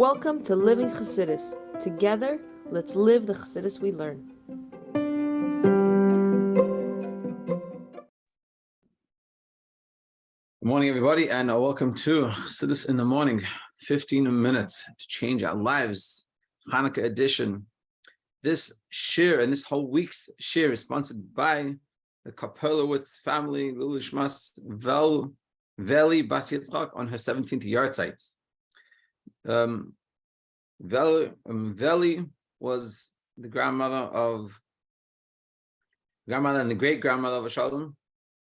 Welcome to Living Chassidus. Together, let's live the Chassidus we learn. Good morning, everybody, and welcome to Chassidus in the Morning. 15 minutes to change our lives. Hanukkah edition. This Shiur and this whole week's Shiur is sponsored by the Kapelowitz family, Lilishmas Veli Bas Yitzchak on her 17th yahrzeit. Veli was the grandmother and the great-grandmother of Shalom.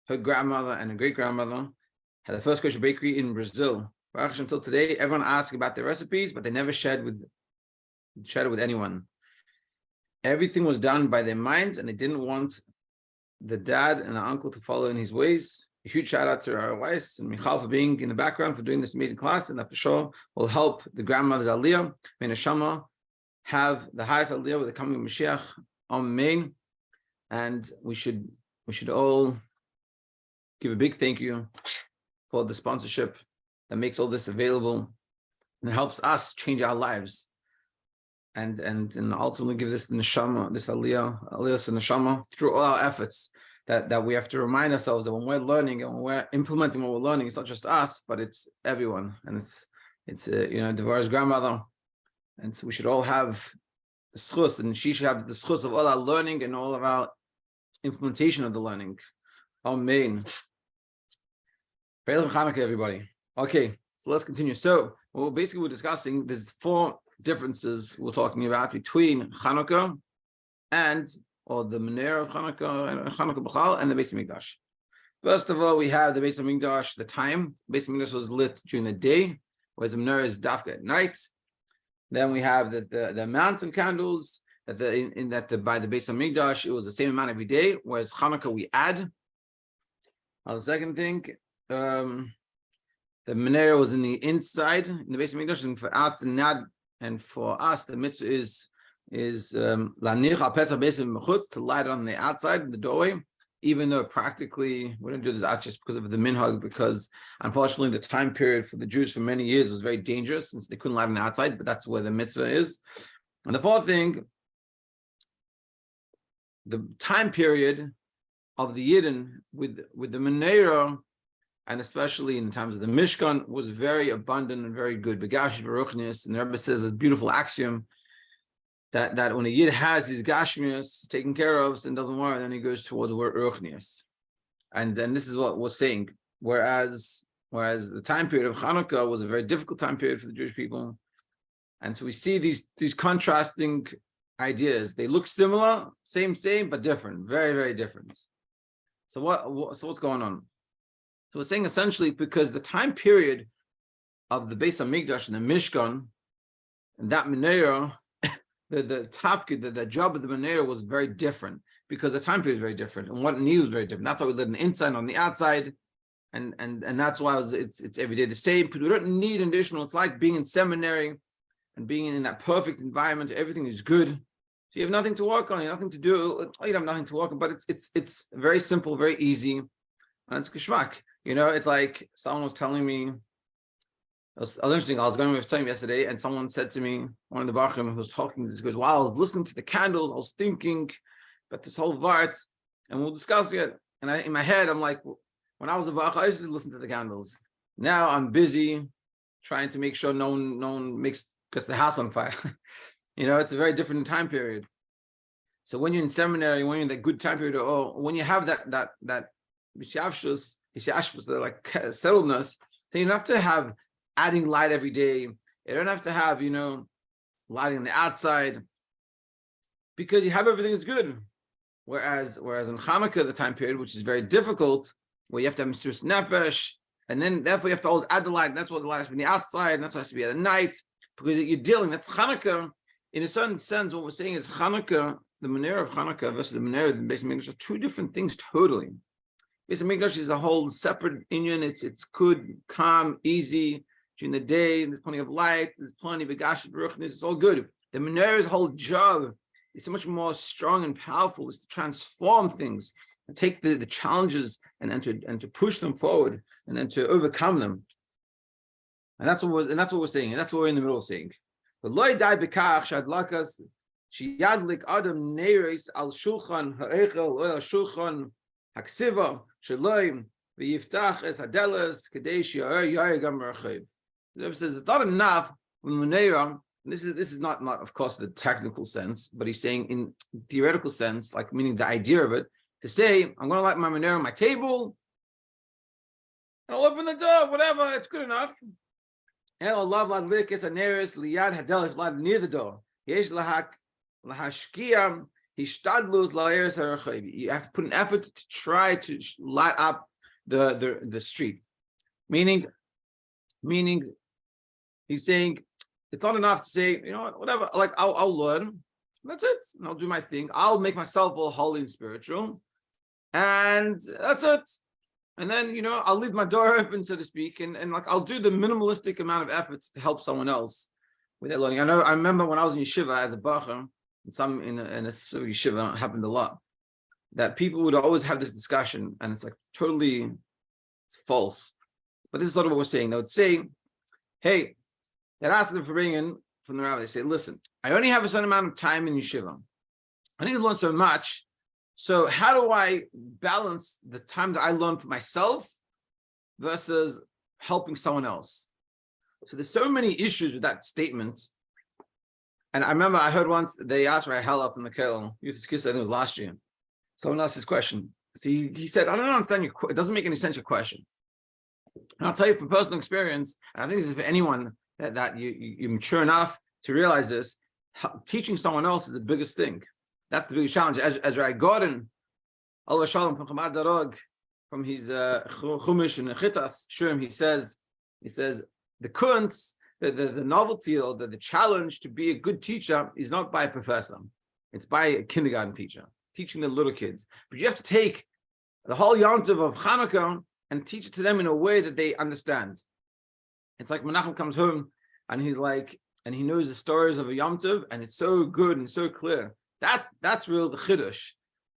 Her grandmother and her great-grandmother had the first kosher bakery in Brazil. Until today, everyone asks about their recipes, but they never shared it with anyone. Everything was done by their minds, and they didn't want the dad and the uncle to follow in his ways. A huge shout out to our wives and Michal for being in the background, for doing this amazing class, and that for sure will help the grandmother's aliyah. May Neshama have the highest aliyah with the coming of Mashiach. Amen. And we should all give a big thank you for the sponsorship that makes all this available and helps us change our lives. And ultimately give this neshama, this aliyah to neshama through all our efforts. That we have to remind ourselves that when we're learning and when we're implementing what we're learning, it's not just us, but it's everyone. And it's Devorah's grandmother, and so we should all have the schus, and she should have the schus of all our learning and all of our implementation of the learning. Amen. Hanukkah, everybody. Okay, so let's continue. So what we're discussing, there's 4 differences we're talking about between Hanukkah or the Menorah of Hanukkah B'chal, and the Beis Hamikdash. First of all, we have the Beis Hamikdash, the time. Beis Hamikdash was lit during the day, whereas the Menorah is dafka at night. Then we have the amounts of candles, by the Beis Hamikdash, it was the same amount every day, whereas Hanukkah we add. The second thing, the Menorah was in the inside, in the Beis Hamikdash, and for out and for us, the mitzvah is to light it on the outside, the doorway, even though practically we don't do this out just because of the minhag, because unfortunately the time period for the Jews for many years was very dangerous since they couldn't light on the outside, but that's where the mitzvah is. And the fourth thing, the time period of the Yidden with the Menorah, and especially in times of the Mishkan, was very abundant and very good. Begash Baruchnius, and the Rebbe says a beautiful axiom that when a Yid has his Gashmius taken care of and doesn't worry, then he goes towards Ruchnius. And then this is what we're saying. Whereas the time period of Hanukkah was a very difficult time period for the Jewish people. And so we see these contrasting ideas. They look similar, same, but different, very, very different. So what's going on? So we're saying essentially because the time period of the Beis Hamikdash and the Mishkan and that Menorah, the tafkid, the job of the Menorah was very different because the time period is very different and what it needs was very different. That's why we live on the inside, on the outside, and that's why it's every day the same. But we don't need additional. It's like being in seminary and being in that perfect environment. Everything is good. So you have nothing to work on, you have nothing to do. You have nothing to work on, but it's very simple, very easy, and it's kishmak. It's like someone was telling me, it was interesting, I was going with time yesterday, and someone said to me, one of the Bachrim who was talking, he goes, while I was listening to the candles, I was thinking about this whole Vart, and we'll discuss it. And in my head, I'm like, when I was a Bach, I used to listen to the candles. Now I'm busy trying to make sure no one gets the house on fire. It's a very different time period. So when you're in seminary, when you're in that good time period, or when you have that Yishashvus, like settledness, then you don't have to have adding light every day. You don't have to have, lighting on the outside, because you have everything that's good. Whereas in Hanukkah, the time period, which is very difficult, where you have to have Mesiras Nefesh, and then therefore you have to always add the light. That's what the light has to be on the outside, and that's what has to be at night, because you're dealing. That's Hanukkah. In a certain sense, what we're saying is Hanukkah, the Menorah of Hanukkah versus the Menorah of the Beis Hamikdash are 2 different things totally. Beis Hamikdash is a whole separate union. It's good, calm, easy during the day. There's plenty of light. There's plenty of begash baruchnis. It's all good. The Menorah's whole job is so much more strong and powerful. Is to transform things and take the challenges and to push them forward and then to overcome them. And that's what we're saying, and that's what we're in the middle of saying. But loy dai bekach shadlakas sheyadlik adam neiros al shulchan ha'echel or al shulchan haksiva shaloim v'yiftach es hadelas kadei she'ar yair gam rachiv. The Rebbe says it's not enough when Menorah. This is not of course the technical sense, but he's saying in theoretical sense, like meaning the idea of it, to say I'm going to light my Menorah on my table, and I'll open the door, whatever, it's good enough. And I'll love ladlik es haneres liyad hadelas light near the door. Yesh lahashkiam hishtadlus la'eres harachiv. You have to put an effort to try to light up the street. Meaning, he's saying it's not enough to say, you know what, whatever, like I'll learn, that's it, and I'll do my thing. I'll make myself all holy and spiritual, and that's it. And then, you know, I'll leave my door open, so to speak, and like I'll do the minimalistic amount of efforts to help someone else with their learning. I remember when I was in yeshiva as a bacher, in a specific yeshiva, it happened a lot, that people would always have this discussion, and it's like totally false. But this is sort of what we're saying. They would say, hey, they'd ask them for bringing from the rabbi. They say, listen, I only have a certain amount of time in yeshiva. I need to learn so much. So how do I balance the time that I learn for myself versus helping someone else? So there's so many issues with that statement. And I remember I heard once they asked Rai Hela from the Kel, I think it was last year. Someone asked this question. So he said, I don't understand it doesn't make any sense, your question. And I'll tell you from personal experience, and I think this is for anyone that you're mature enough to realize this, teaching someone else is the biggest thing. That's the biggest challenge. As Rai Gordon, Allah Shalom from Chabad Darog, from his Chumash and Chitas Shurim, he says the kunz, the novelty or the challenge to be a good teacher is not by a professor. It's by a kindergarten teacher, teaching the little kids. But you have to take the whole yontiv of Hanukkah and teach it to them in a way that they understand. It's like Menachem comes home and he's like, and he knows the stories of a Yom Tov, and it's so good and so clear. That's real the chiddush.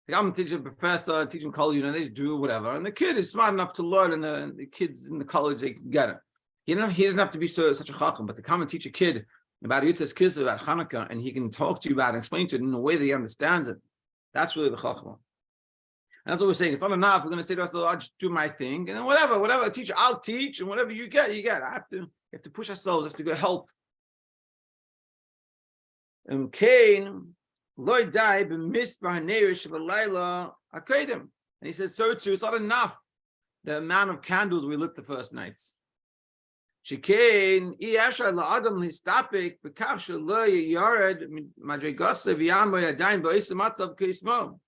Like I'm teaching a professor, teaching college, they just do whatever, and the kid is smart enough to learn, and the kids in the college, they can get it. He doesn't have to be such a chacham, but to come and teach a kid about Yutas Kislev, about Hanukkah, and he can talk to you about it and explain to it in a way that he understands it. That's really the chacham. And that's what we're saying. It's not enough. We're going to say to ourselves, I'll just do my thing, and whatever teacher, I'll teach, and whatever you get, you get. We have to push ourselves. We have to go help. Cain, Lord died, but missed by Nerish of Laila Akadim. And he says, so too, it's not enough the amount of candles we lit the first nights. Shekain, Iasha la Adam Listapik, Bekasha Lo Yared, Madrigosa Viamo Yadain Boisamatsav Kismo.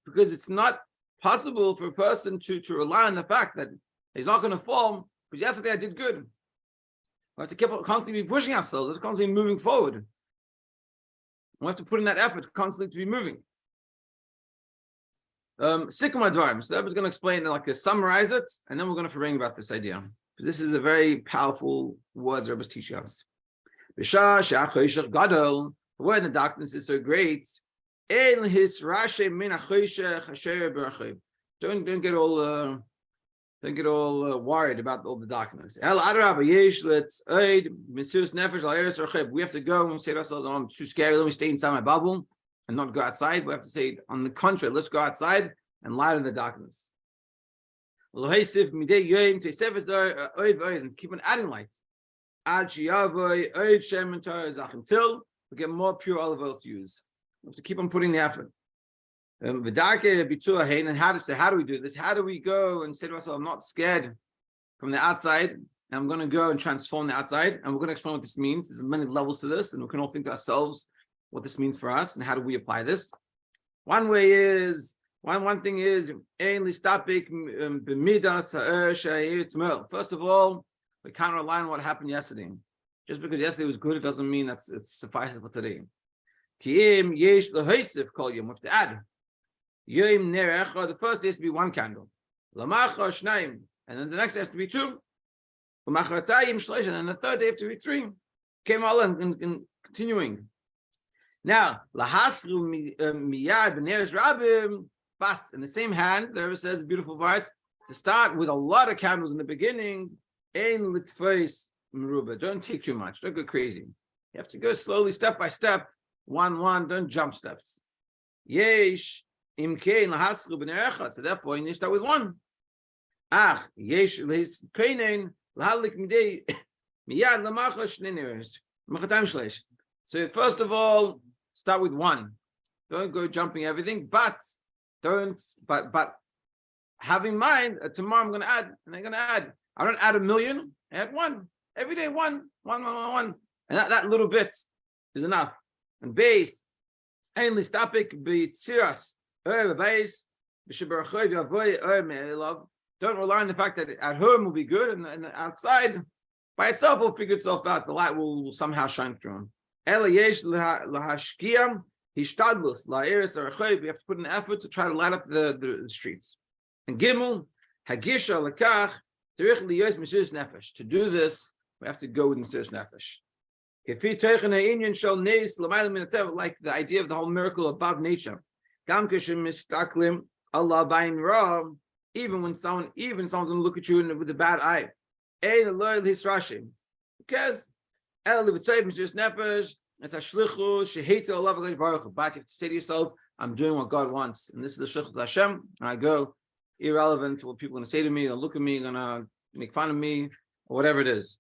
Because it's not possible for a person to rely on the fact that he's not going to fall, but yesterday I did good. We have to keep constantly be pushing ourselves, we have to constantly be moving forward. We have to put in that effort constantly to be moving. Sikkim Advarim. So that was going to explain, summarize it, and then we're going to bring about this idea. This is a very powerful word Rebbe is teaching us. Where the darkness is so great, don't get all worried about all the darkness. We have to go and say to ourselves, I'm too scared, let me stay inside my bubble and not go outside. We have to say, on the contrary, let's go outside and lighten the darkness. Keep on adding lights until we get more pure olive oil to use. We have to keep on putting the effort. And how do we do this? How do we go and say to ourselves, I'm not scared from the outside, and I'm going to go and transform the outside, and we're going to explain what this means. There's many levels to this, and we can all think to ourselves what this means for us, and how do we apply this. One thing is, first of all, we can't rely on what happened yesterday. Just because yesterday was good, it doesn't mean it's sufficient for today. We have to add. The first has to be one candle. And then the next has to be two. And then the third day have to be three. Came all in continuing. Now, but in the same hand, there it says, beautiful part, to start with a lot of candles in the beginning, don't take too much. Don't go crazy. You have to go slowly, step by step, one, don't jump steps. Yesh, imkein lahaschu b'nerechad. So at that point, you start with one. Yesh lehiskainen lahalik midei miyad lamachos shneneres machatam shleish. So first of all, start with one. Don't go jumping everything, but have in mind that tomorrow I'm going to add, and I'm going to add. I don't add 1,000,000. I add one every day, one, and that little bit is enough. And base, only stopik b'tziras base. Don't rely on the fact that at home will be good, and outside by itself will figure itself out. The light will somehow shine through. We have to put an effort to try to light up the streets. And Gimel, Hagisha Lakach, to do this, we have to go with Mesiras Nefesh. Like the idea of the whole miracle above nature. Even someone's going to look at you with a bad eye. Because it's a shlichus, sheheta Allah v'kadosh baruch hu. But you have to say to yourself, I'm doing what God wants. And this is the shlichus Hashem. And I go irrelevant to what people are going to say to me, they'll look at me, they're going to make fun of me, or whatever it is.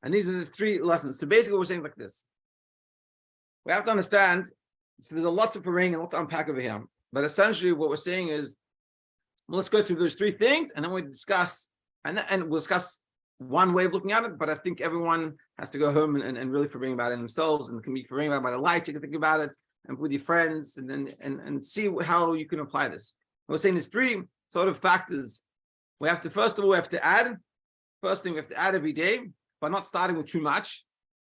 And these are the three lessons. So basically we're saying like this. We have to understand, so there's a lot to bring and a lot to unpack over here. But essentially what we're saying is, well, let's go through those three things, and then we discuss, and we'll discuss one way of looking at it, but I think everyone has to go home and really bring about it themselves, and can be bring about it by the light. You can think about it and with your friends, and then see how you can apply this. We're saying there's three sort of factors. We have to, first of all, we have to add. First thing, we have to add every day, but not starting with too much.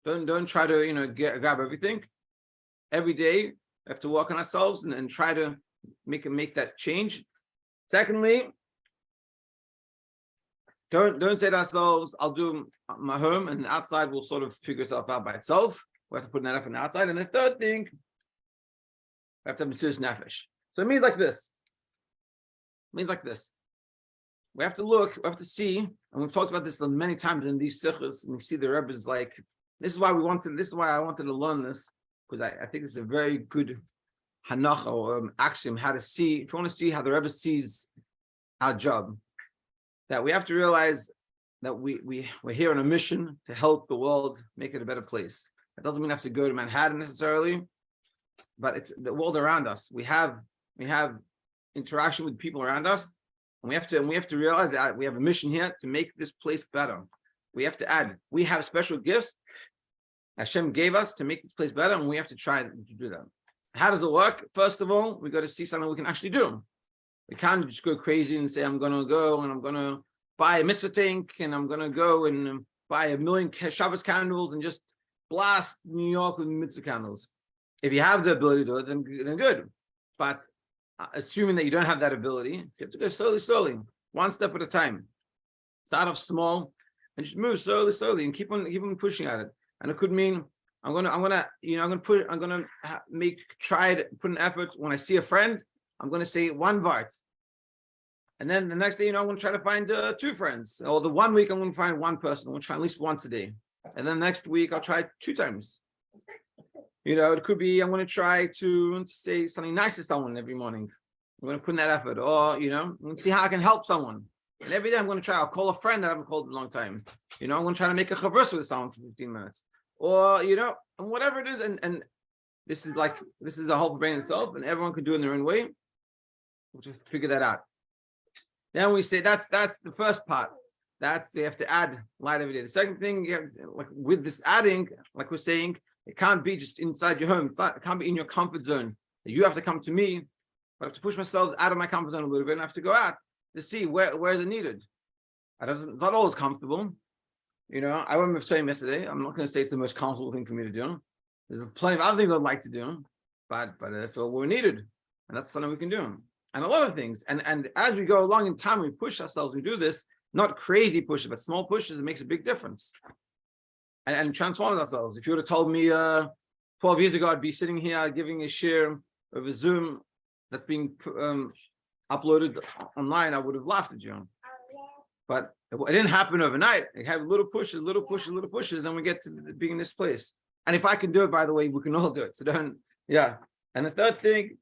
Don't try to grab everything. Every day we have to work on ourselves and try to make that change. Secondly, don't say to ourselves, I'll do my home, and the outside will sort of figure itself out by itself. We have to put that up on the outside. And the third thing, we have to have Mesiras Nefesh. So it means like this. We have to look, we have to see, and we've talked about this many times in these sichos, and you see the Rebbe is like, this is why I wanted to learn this, because I think it's a very good hanacha or axiom, how to see, if you want to see how the Rebbe sees our job, that we have to realize that we're here on a mission to help the world, make it a better place. It doesn't mean we have to go to Manhattan necessarily, but it's the world around us. We have interaction with people around us, and we have to realize that we have a mission here to make this place better. We have to add. We have special gifts Hashem gave us to make this place better, and we have to try to do that. How does it work? First of all, we got to see something we can actually do. We can't just go crazy and say, I'm going to go and I'm going to buy a mitzvah tank, and I'm going to go and buy 1,000,000 Shabbos candles and just blast New York with mitzvah candles. If you have the ability to do it, then good. But assuming that you don't have that ability, you have to go slowly, one step at a time. Start off small and just move slowly, and keep on pushing at it. And it could mean I'm gonna put an effort. When I see a friend, I'm gonna say one vart, and then the next day, I'm gonna try to find 2 friends. Or the one week, I'm gonna find one person. I'm gonna try at least once a day, and then next week I'll try 2 times. It could be I'm gonna try to say something nice to someone every morning. I'm gonna put in that effort, or I'm gonna see how I can help someone. And every day I'm gonna try. I'll call a friend that I haven't called in a long time. I'm gonna try to make a chavrusa with someone for 15 minutes. Or and whatever it is, and this is a whole brain itself, and everyone can do it in their own way. We'll just figure that out. Then we say that's the first part. They have to add light every day. The second thing, like with this adding, like we're saying, it can't be just inside your home. It can't be in your comfort zone. You have to come to me, but I have to push myself out of my comfort zone a little bit, and I have to go out to see where is it needed. It's not always comfortable. I went with Mitzvah yesterday. I'm not going to say it's the most comfortable thing for me to do. There's plenty of other things I'd like to do, but that's what we're needed, and that's something we can do. And a lot of things. And as we go along in time, we push ourselves. We do this, not crazy pushes, but small pushes. It makes a big difference. And transforms ourselves. If you would have told me 12 years ago, I'd be sitting here giving a shiur over Zoom that's being uploaded online, I would have laughed at you. But it didn't happen overnight. It had little pushes, little pushes, little pushes. Then we get to being in this place. And if I can do it, by the way, we can all do it. So don't, yeah. And the third thing,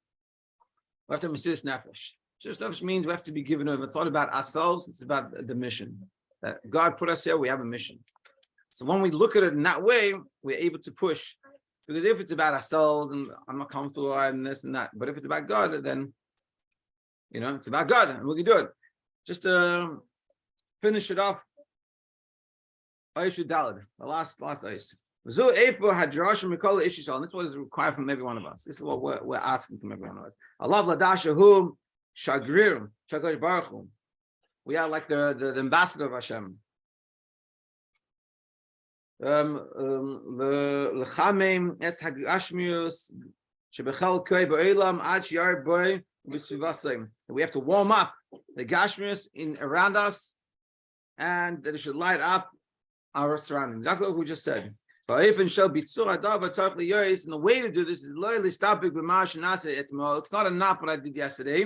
we have to Mesiras Nefesh. Mesiras Nefesh means we have to be given over. It's not about ourselves. It's about the mission. That God put us here. We have a mission. So when we look at it in that way, we're able to push. Because if it's about ourselves and I'm not comfortable and this and that, but if it's about God, then, it's about God and we can do it. Just finish it off. Aishu Dalad, the last ice. This is what is required from every one of us. This is what we're asking from every one of us. Allah Ladashahum Shagrir Shagash Baruch Hu. We are like the ambassador of Hashem. L'chamim es hagashmius shebechal koi ba'olam ad shiyar boy v'sivasim. We have to warm up the gashmius around us, and that it should light up our surroundings. That's what we just said. And the way to do this is literally stopping with Marsh and Nasa etmol. It's not enough what I did yesterday.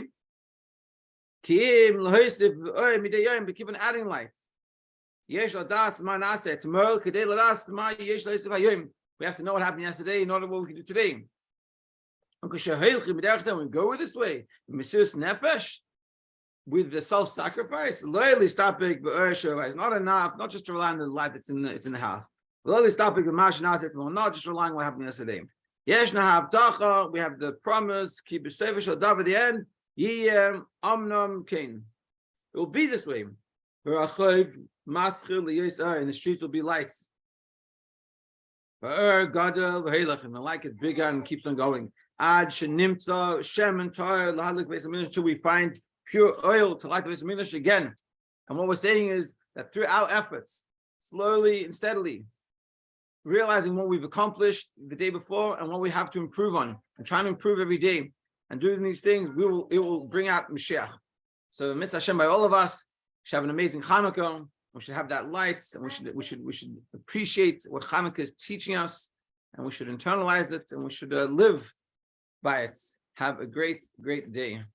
We keep on adding light. We have to know what happened yesterday in order what we can do today. When we go with this way, Mesiras Nefesh, with the self-sacrifice, it's not enough, not just to rely on the light that's in the house. Not just relying on what happened yesterday. We have the promise, keep it safe at the end. It will be this way. In the streets will be lights. And the light gets bigger and keeps on going. Until we find pure oil to light the Beis Hamikdash again. And what we're saying is that through our efforts, slowly and steadily, realizing what we've accomplished the day before and what we have to improve on, and trying to improve every day, and doing these things, it will bring out Mashiach. So mitzvah Hashem by all of us should have an amazing Hanukkah. We should have that light, and we should appreciate what Hanukkah is teaching us, and we should internalize it, and we should live by it. Have a great, great day.